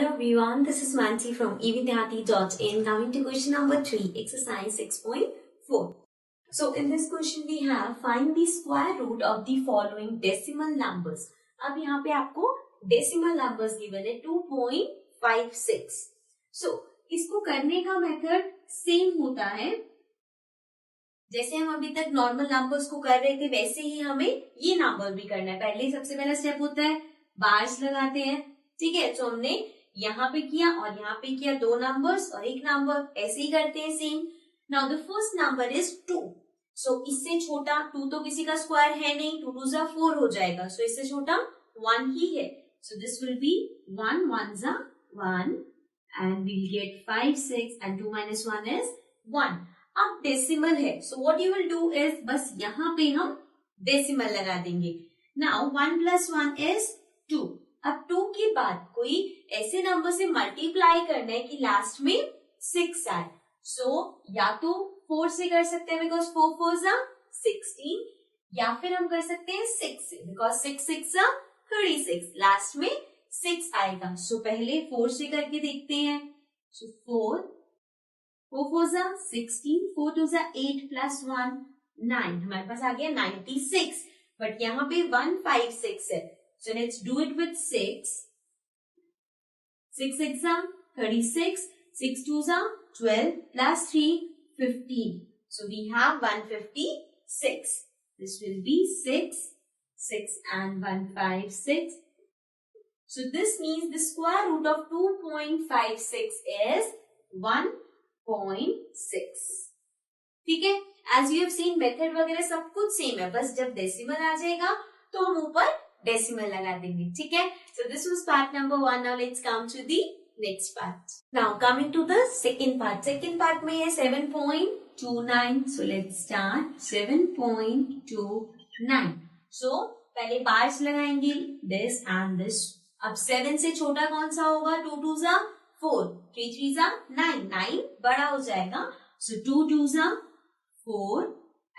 Hello everyone, this is Mansi from evidyarthi.in. Coming to question number 3, exercise 6.4. So in this question we have find the square root of the following decimal numbers. अब यहाँ पे आपको decimal numbers given है 2.56. So इसको करने का method same होता है, जैसे हम अभी तक नॉर्मल नंबर्स को कर रहे थे वैसे ही हमें ये नंबर भी करना है। पहले सबसे पहला स्टेप होता है बार्स लगाते हैं, ठीक है। तो हमने यहाँ पे किया और यहाँ पे किया, दो नंबर्स और एक नंबर, ऐसे ही करते हैं same. Now the first number is 2। सो इससे छोटा 2 तो किसी का स्क्वायर है नहीं, 2 2 जा 4 हो जाएगा। सो इससे छोटा 1 ही है। सो दिस विल बी 1 1 जा 1 and we'll get 5 6 and 2 minus 1 is 1. अब डेसिमल है, so what you will do is बस यहाँ पे हम डेसिमल लगा देंगे। Now 1 plus 1 is 2. अब 2 के बाद कोई ऐसे नंबर से मल्टीप्लाई करना है कि लास्ट में 6 आए। सो या तो 4 से कर सकते हैं बिकॉज 4 4 जा 16, या फिर हम कर सकते हैं 6 से बिकॉज 6 6 जा 36, लास्ट में 6 आएगा। सो पहले 4 से करके देखते हैं। सो 4 4 जा 16, 4 2 जा 8 प्लस 1 9, हमारे पास आ गया 96। बट यहाँ पे 156 है। So let's do it with 6. 6 6 are 36, 6 2 are 12 plus 3 15. So we have 156. This will be 6 6 and 156. So this means the square root of 2.56 is 1.6. ठीक है। As you have seen method वगैरह सब कुछ सेम है, बस जब डेसिमल आ जाएगा तो हम ऊपर डेसिमल लगा देंगे, ठीक है। So this was part number 1. Now let's come to the next part. Now coming to the second part. Second part में है 7.29. So let's start 7.29. सो पहले बार्स लगाएंगे दिस एंड दिस। अब 7 से छोटा कौन सा होगा? 2 2 जा 4, 3 3 जा 9, 9 बड़ा हो जाएगा। सो 2 2 जा 4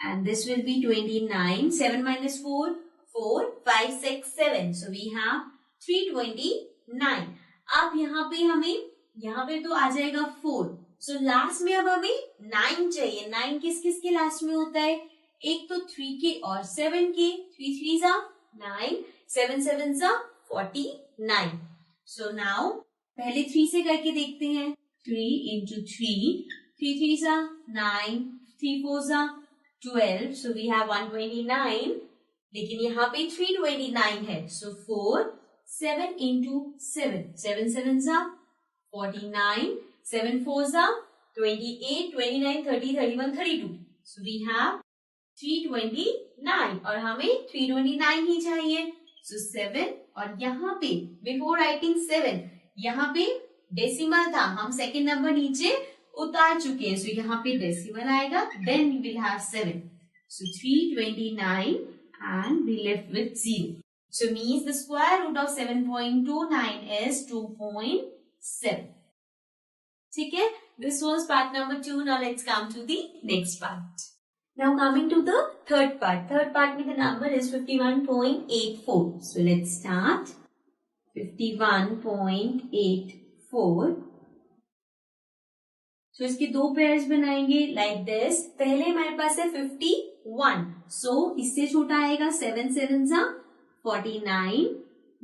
and this will be 29. 7 minus 4 4 5 6 7. So we have 329. अब यहाँ पे हमें यहाँ पे तो आ जाएगा 4. So लास्ट में अब हमें 9 चाहिए। 9 किस किस के लास्ट में होता है? एक तो 3 के और 7 के। 3 3 जा 9, 7 7 जा 49. So now पहले 3 से करके देखते हैं। 3 into 3, 3 3 जा 9, 3 4 जा 12. So we have 129. लेकिन यहाँ पे 329 है। सो 4 7 into 7, 7 7 जा 49, 7 4 जा 28, 29 30 31 32. सो वी हैव 329 और हमें 329 ही चाहिए। सो 7 और यहाँ पे बिफोर राइटिंग 7 यहाँ पे डेसिमल था, हम सेकेंड नंबर नीचे उतार चुके हैं। सो यहाँ पे डेसिमल आएगा, then we will have 7. So 329 and we left with 0. So means the square root of 7.29 is 2.7. ठीक है। This was part number 2. Now let's come to the next part. Now coming to the third part. Third part में the number is 51.84. So let's start. 51.84. So इसके दो pairs बनाएंगे like this. पहले हमारे पास है 51. So इससे छोटा आएगा 7 7 जा 49.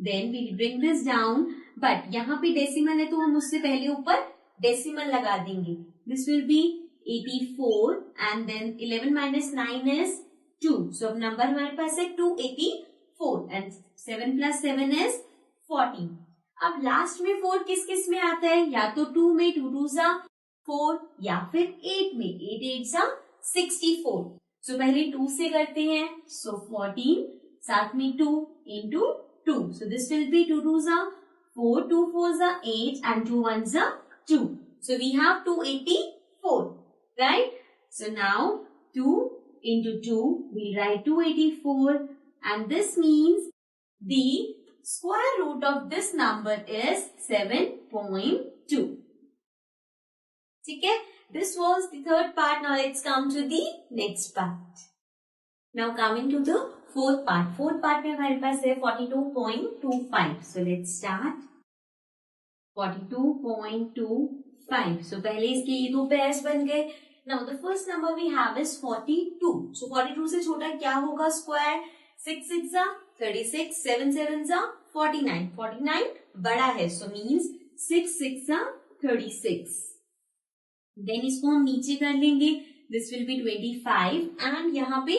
Then we bring this down. But यहाँ पे डेसिमल है तो हम उससे पहले ऊपर डेसिमल लगा देंगे. This will be 84 and then 11 minus 9 is 2. So अब नंबर हमारे पास है 284 and 7 plus 7 is 14. अब लास्ट में 4 किस किस में आता है? या तो 2 में 2 2 जा 4 या फिर 8 में 8 8 जा 64. सो पहले 2 से करते हैं। सो 14 साथ में 2 into 2. So this will be 2 2 जा 4, 2 4 जा 8 and 2 1 जा 2. So we have 284, right. So now 2 into 2 we'll write 284 and this means the square root of this number is 7.2. ठीक है। This was the third part. Now let's come to the next part. Now coming to the fourth part. Fourth part में हमारे पास है 42.25. So let's start. 42.25. So पहले इसके ये दो pairs बन गए. Now the first number we have is 42. So 42 से छोटा क्या होगा स्क्वायर? 6 6 36, 7 7 49. 49 बड़ा है, so means 6 6 36. Then इसको हम नीचे कर लेंगे. This will be 25 and यहाँ पे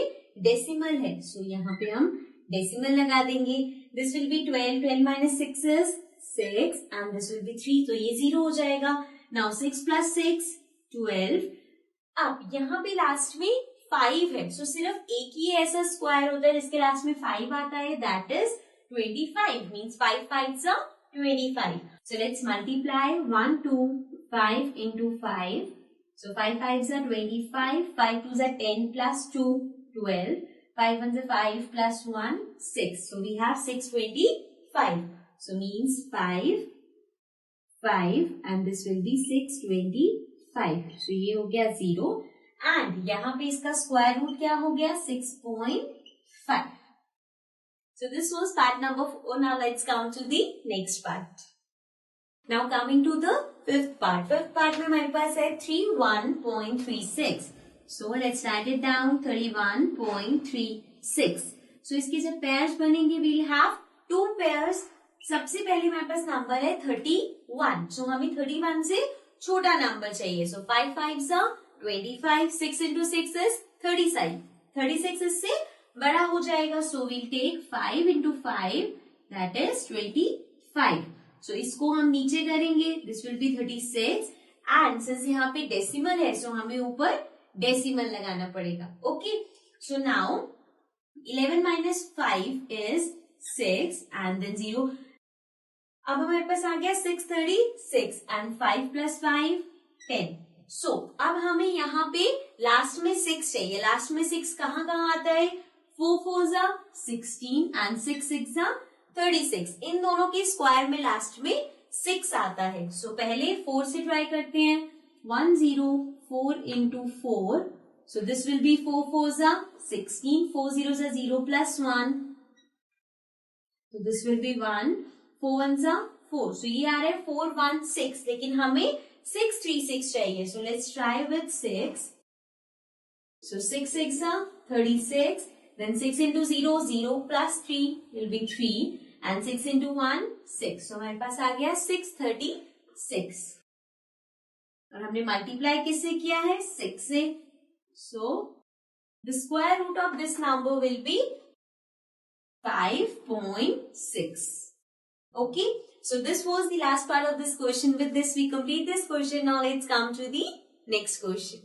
डेसिमल है, so यहाँ पे हम डेसिमल लगा देंगे. This will be 12. 12 minus 6 is 6 and this will be 3. तो ये 0 हो जाएगा. Now 6 plus 6 12. अब यहाँ पे लास्ट में 5 है, so सिर्फ एक ही ऐसा स्क्वायर होता है जिसके लास्ट में 5 आता है, that is 25. Means 5 5s are 25. So let's multiply 1 2 5 into 5. So 5 5s are 25. 5 2s are 10 plus 2 12. 5 1s are 5 plus 1 6. So we have 625. So means 5 5 and this will be 625. So ये हो गया 0 and यहाँ पे इसका स्क्वायर रूट क्या हो गया 6.5. So this was part number 4. Now let's come to the next part. Now coming to the fifth part. Fifth part में हमारे पास है 31.36. So let's write it down. 31.36. So इसके जब पेयर्स बनेंगे we'll have two pairs. सबसे पहले हमारे पास number है 31. So हमें 31 से छोटा नंबर चाहिए. So 5 5s are 25. 6 into 6 is 36. 36 इससे बड़ा हो जाएगा. So we'll take 5 into 5. That is 25. So इसको हम नीचे करेंगे. This will be 36. And since यहाँ पे डेसिमल है, so हमें ऊपर डेसिमल लगाना पड़ेगा. Okay. So now 11 minus 5 is 6 and then 0. अब हमारे पास आ गया 636 and 5 plus 5 10. So अब हमें यहाँ पे लास्ट में 6 चाहिए. लास्ट में 6 कहाँ आता है? 4 4s are 16 and 6 6s are 36. इन दोनों के स्क्वायर में लास्ट में 6 आता है. So पहले 4 से ट्राई करते हैं. 1 0 4 into 4. So this will be 4 4s are 16. 4 zeros are 0 plus 1. So this will be 1. 4 1s are 4. So ये आ रहा है 4 1 6. लेकिन हमें 6 3 6 चाहिए. So let's try with 6. So 6 6 are 36. Then 6 into 0 0 plus 3 will be 3. And 6 into 1 6. So हमारे पास आ गया 636. और हमने मल्टीप्लाई किससे किया है? 6 से. So the square root of this number will be 5.6. Okay. So this was the last part of this question. With this we complete this question. Now let's come to the next question.